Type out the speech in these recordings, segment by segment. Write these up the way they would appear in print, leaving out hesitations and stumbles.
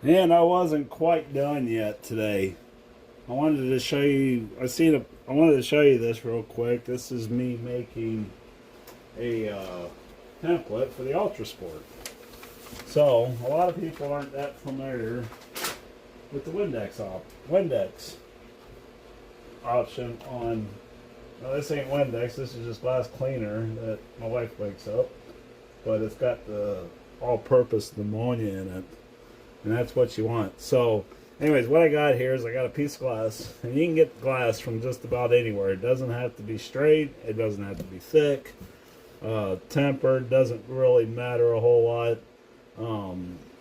And I wasn't quite done yet today. I wanted to show you. I wanted to show you this real quick. This is me making a template for the Ultra Sport. So a lot of people aren't that familiar with the windex option on. Now this ain't windex. This is just glass cleaner that my wife wakes up, but it's got the all-purpose pneumonia in it, and that's what you want. So anyways, what I got here is I got a piece of glass, and you can get glass from just about anywhere. It doesn't have to be straight, it doesn't have to be thick, tempered, doesn't really matter a whole lot.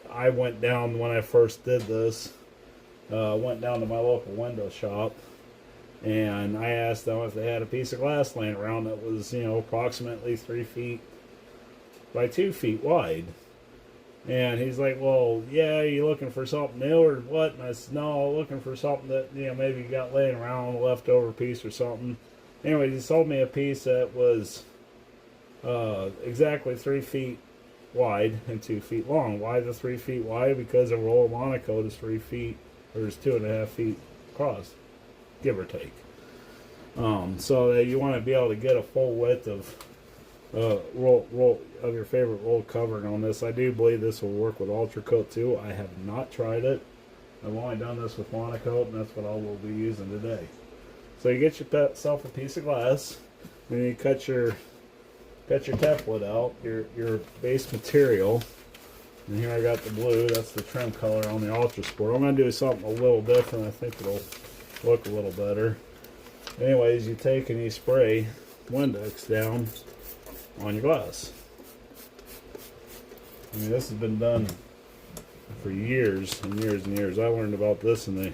I went down when I first did this, went down to my local window shop, and I asked them if they had a piece of glass laying around that was, approximately 3 feet by 2 feet wide. And he's like, well, yeah, you looking for something new or what? And I said, no, looking for something that, maybe you got laying around, a leftover piece or something. Anyways, he sold me a piece that was exactly 3 feet wide and 2 feet long. Why the 3 feet wide? Because a roll of monokote is 3 feet, or is 2.5 feet across, give or take. So that you want to be able to get a full width of roll of your favorite roll covering on this. I do believe this will work with Ultra Coat too. I have not tried it. I've only done this with monokote, and that's what I will be using today. So you get yourself a piece of glass, and you cut your template out, your base material. And here I got the blue. That's the trim color on the Ultra Sport. I'm going to do something a little different. I think it'll look a little better. Anyways, you take and you spray windex down on your glass. I mean, this has been done for years and years and years. I learned about this in the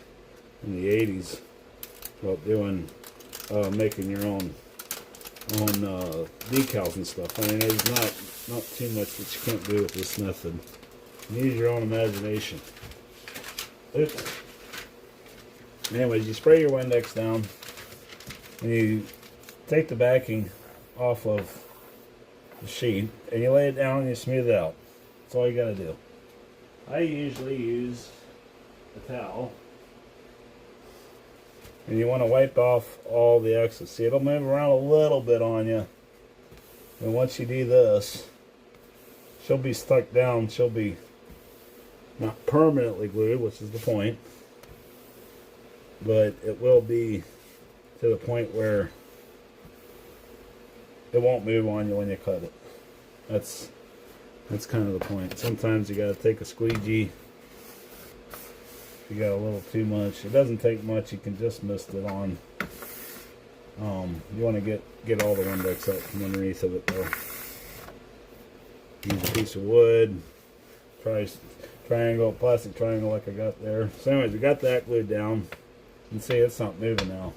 80s about doing making your own decals and stuff. I mean, there's not too much that you can't do with this method. You use your own imagination. Oops. Anyways, you spray your windex down and you take the backing off of the sheet and you lay it down and you smooth it out. That's all you gotta do. I usually use a towel, and you want to wipe off all the excess. See, it'll move around a little bit on you, and once you do this, she'll be stuck down. She'll be not permanently glued, which is the point, but it will be to the point where it won't move on you when you cut it. That's kind of the point. Sometimes you got to take a squeegee if you got a little too much. It doesn't take much. You can just mist it on. You want to get all the windex out from underneath of it though. Use a piece of wood. Plastic triangle like I got there. So anyways, we got that glued down. You can see it's not moving now.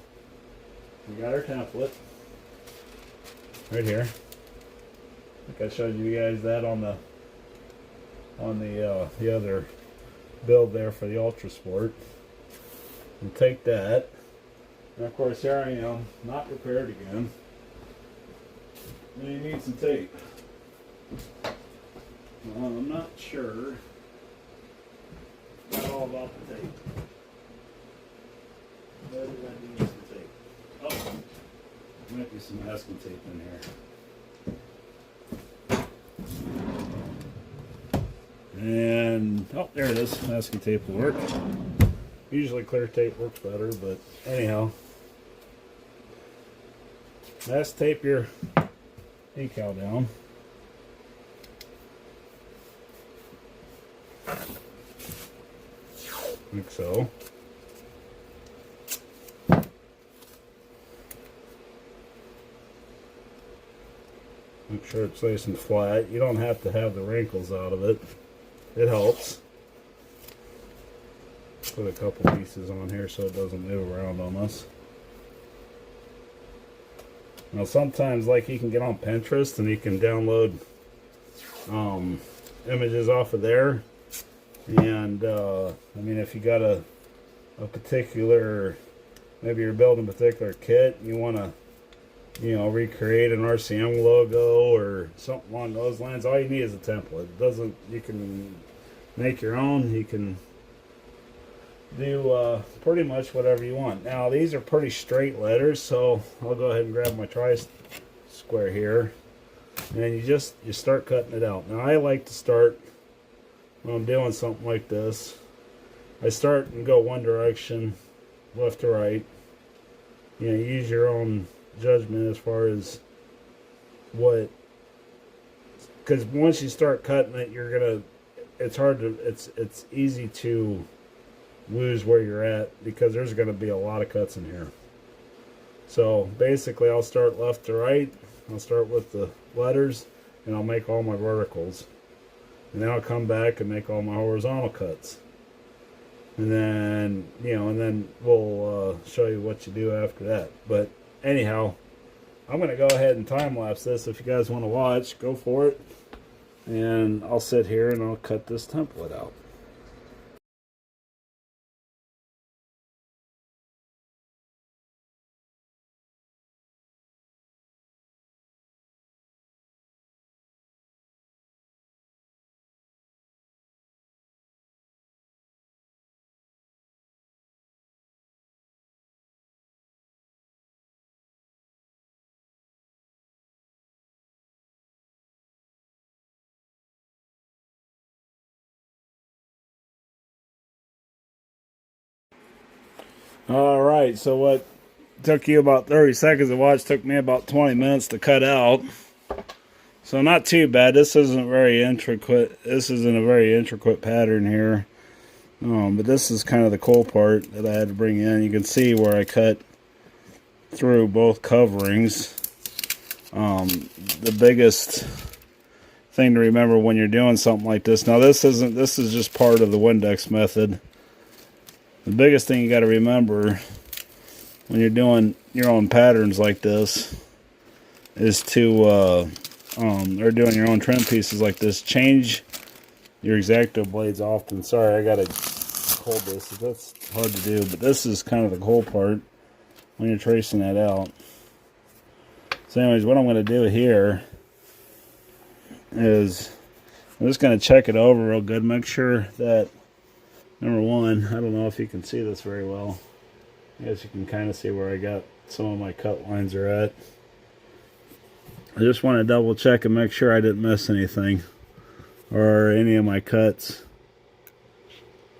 We got our template right here. I think I showed you guys that on the other build there for the Ultra Sport. And take that, and of course here I am, not prepared again. And you need some tape. Well, I'm not sure all about the tape. Where did I use the tape? Oh, there might be some masking tape in here. And, oh, there it is. Masking tape will work. Usually clear tape works better, but anyhow. Mask tape your decal down. Like so. Make sure it's nice and flat. You don't have to have the wrinkles out of it. It helps. Put a couple pieces on here so it doesn't move around on us. Now sometimes, like, you can get on Pinterest and you can download images off of there. And I mean, if you got a particular, maybe you're building a particular kit, you want to recreate an RCM logo or something along those lines, all you need is a template. It doesn't, you can make your own, you can do pretty much whatever you want. Now these are pretty straight letters, so I'll go ahead and grab my tri-square here, and then you start cutting it out. Now I like to start when I'm doing something like this. I start and go one direction, left to right. You know, use your own judgment as far as what, because once you start cutting it, you're gonna, it's easy to lose where you're at because there's going to be a lot of cuts in here. So basically I'll start left to right, I'll start with the letters, and I'll make all my verticals, and then I'll come back and make all my horizontal cuts, and then and then we'll show you what you do after that. But anyhow, I'm going to go ahead and time lapse this. If you guys want to watch, go for it, and I'll sit here and I'll cut this template out. Alright, so what took you about 30 seconds to watch took me about 20 minutes to cut out. So not too bad. This isn't very intricate. This isn't a very intricate pattern here. But this is kind of the cool part that I had to bring in. You can see where I cut through both coverings. The biggest thing to remember when you're doing something like this. Now this is just part of the windex method. The biggest thing you got to remember when you're doing your own patterns like this is to, or doing your own trim pieces like this, change your X-Acto blades often. Sorry, I got to hold this. That's hard to do, but this is kind of the cool part when you're tracing that out. So anyways, what I'm going to do here is I'm just going to check it over real good, make sure that, number one, I don't know if you can see this very well. I guess you can kind of see where I got some of my cut lines are at. I just want to double check and make sure I didn't miss anything, or any of my cuts,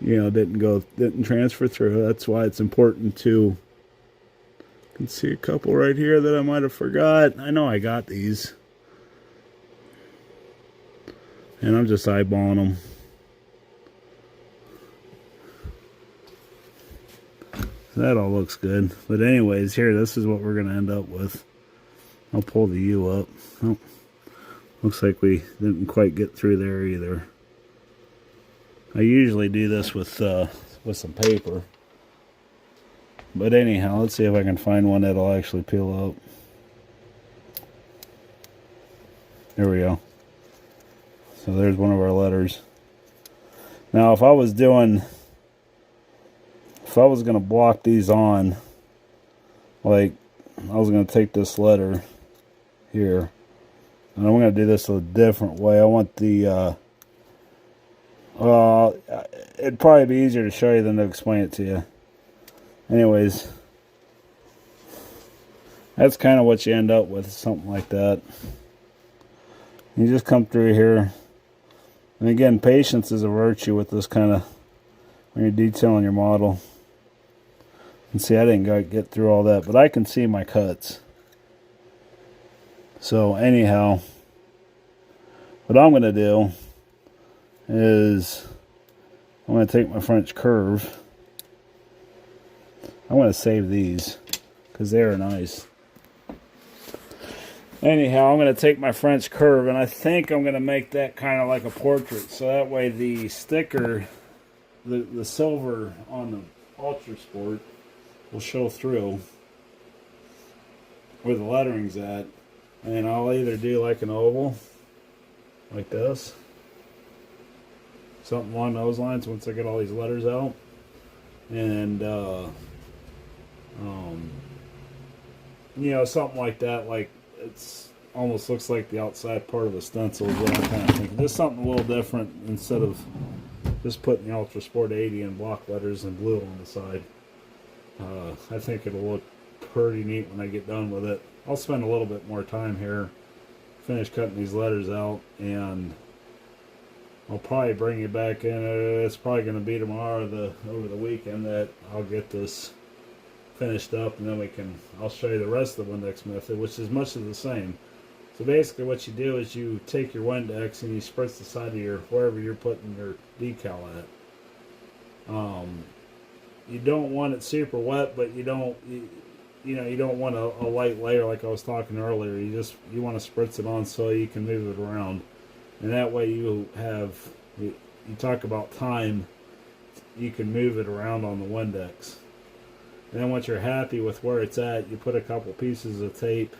didn't transfer through. That's why it's important to, you can see a couple right here that I might have forgot. I know I got these, and I'm just eyeballing them. That all looks good. But anyways, here, this is what we're going to end up with. I'll pull the U up. Oh, looks like we didn't quite get through there either. I usually do this with some paper. But anyhow, let's see if I can find one that'll actually peel up. There we go. So there's one of our letters. Now, if I was going to block these on, like I was going to take this letter here, and I'm going to do this a different way. I want the, it'd probably be easier to show you than to explain it to you. Anyways, that's kind of what you end up with, something like that. You just come through here, and again, patience is a virtue with this kind of, when you're detailing your model. And see, I didn't get through all that, but I can see my cuts. So anyhow, what I'm going to do is I'm going to take my French curve. I'm going to save these because they are nice. Anyhow, I'm going to take my French curve, and I think I'm going to make that kind of like a portrait. So that way the sticker, the silver on the Ultra Sport will show through where the lettering's at. And I'll either do like an oval, like this, something along those lines once I get all these letters out. And, something like that, like it's almost looks like the outside part of the stencil is what I'm kind of thinking. Just something a little different instead of just putting the Ultra Sport 80 in block letters and blue on the side. I think it'll look pretty neat when I get done with it. I'll spend a little bit more time here, finish cutting these letters out, and I'll probably bring you back in. It's probably going to be tomorrow or over the weekend that I'll get this finished up, and then I'll show you the rest of the windex method, which is much of the same. So basically what you do is you take your windex and you spritz the side of your, wherever you're putting your decal at. You don't want it super wet, but you don't want a light layer like I was talking earlier. You want to spritz it on so you can move it around. And that way you talk about time, you can move it around on the windex. And then once you're happy with where it's at, you put a couple pieces of tape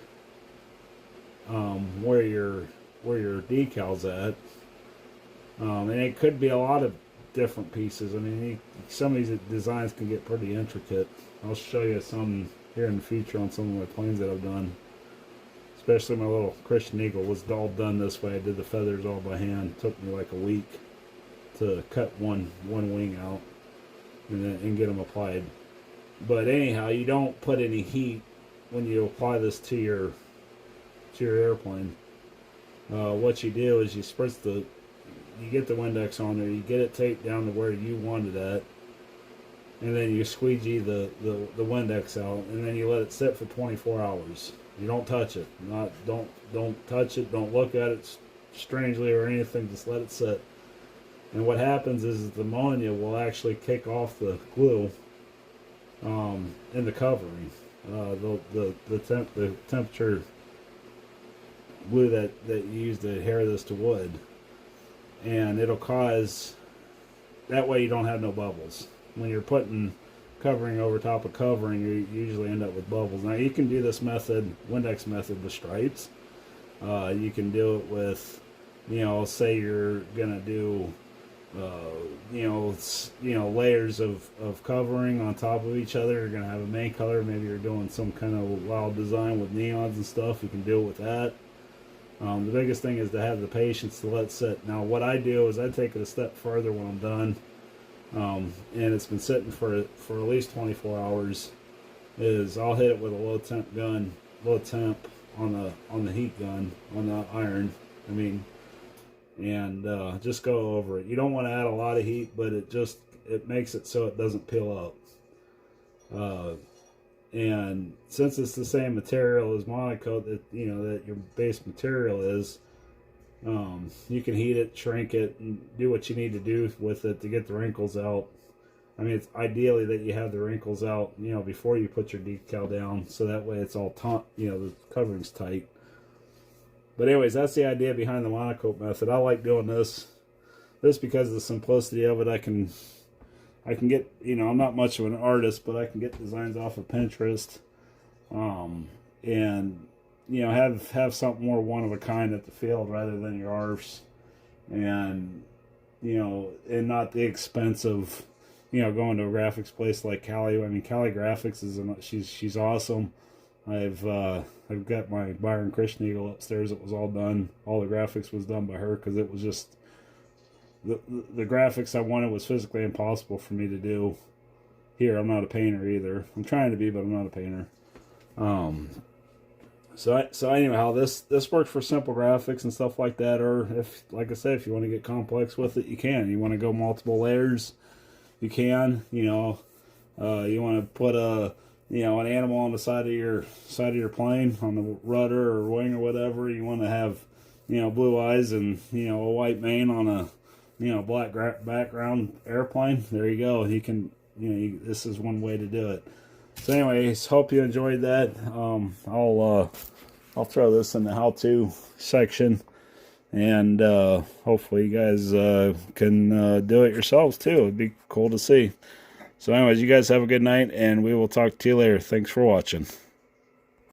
where your decal's at. And it could be a lot of different pieces. I mean, some of these designs can get pretty intricate. I'll show you some here in the future on some of my planes that I've done. Especially my little Christian Eagle was all done this way. I did the feathers all by hand. It took me like a week to cut one wing out and get them applied. But anyhow, you don't put any heat when you apply this to your airplane. What you do is you get the windex on there, you get it taped down to where you want it at, and then you squeegee the windex out, and then you let it sit for 24 hours. You don't touch it. Don't touch it. Don't look at it strangely or anything. Just let it sit. And what happens is the ammonia will actually kick off the glue in the covering. The temperature glue that you use to adhere this to wood, and it'll cause, that way you don't have no bubbles. When you're putting covering over top of covering, you usually end up with bubbles. Now you can do this method, windex method, with stripes. You can do it with, say you're gonna do layers of covering on top of each other. You're gonna have a main color, maybe you're doing some kind of wild design with neons and stuff. You can do it with that. The biggest thing is to have the patience to let it sit. Now what I do is I take it a step further when I'm done, and it's been sitting for at least 24 hours, is I'll hit it with a low temp on the heat gun, on the iron, and just go over it. You don't want to add a lot of heat, but it makes it so it doesn't peel up. And since it's the same material as monokote that your base material is, you can heat it, shrink it, and do what you need to do with it to get the wrinkles out. It's ideally that you have the wrinkles out, before you put your decal down, so that way it's all the covering's tight. But anyways, that's the idea behind the monokote method. I like doing this because of the simplicity of it. I can get, I'm not much of an artist, but I can get designs off of Pinterest, and have something more one of a kind at the field rather than your ARFs, and and not the expense of going to a graphics place like Callie. Callie Graphics she's awesome. I've got my Byron Christian Eagle upstairs. It was all done. All the graphics was done by her, because it was just the graphics I wanted was physically impossible for me to do here. I'm not a painter either. I'm trying to be, but I'm not a painter. So anyhow, this works for simple graphics and stuff like that. Or like I said, if you want to get complex with it, you can. You want to go multiple layers, you can. You want to put an animal on the side of your plane, on the rudder or wing or whatever. You want to have blue eyes and a white mane on a black background airplane. There you go. You can this is one way to do it. So anyways, hope you enjoyed that. I'll throw this in the how-to section, and hopefully you guys can do it yourselves too. It'd be cool to see. So anyways, you guys have a good night, and we will talk to you later. Thanks for watching.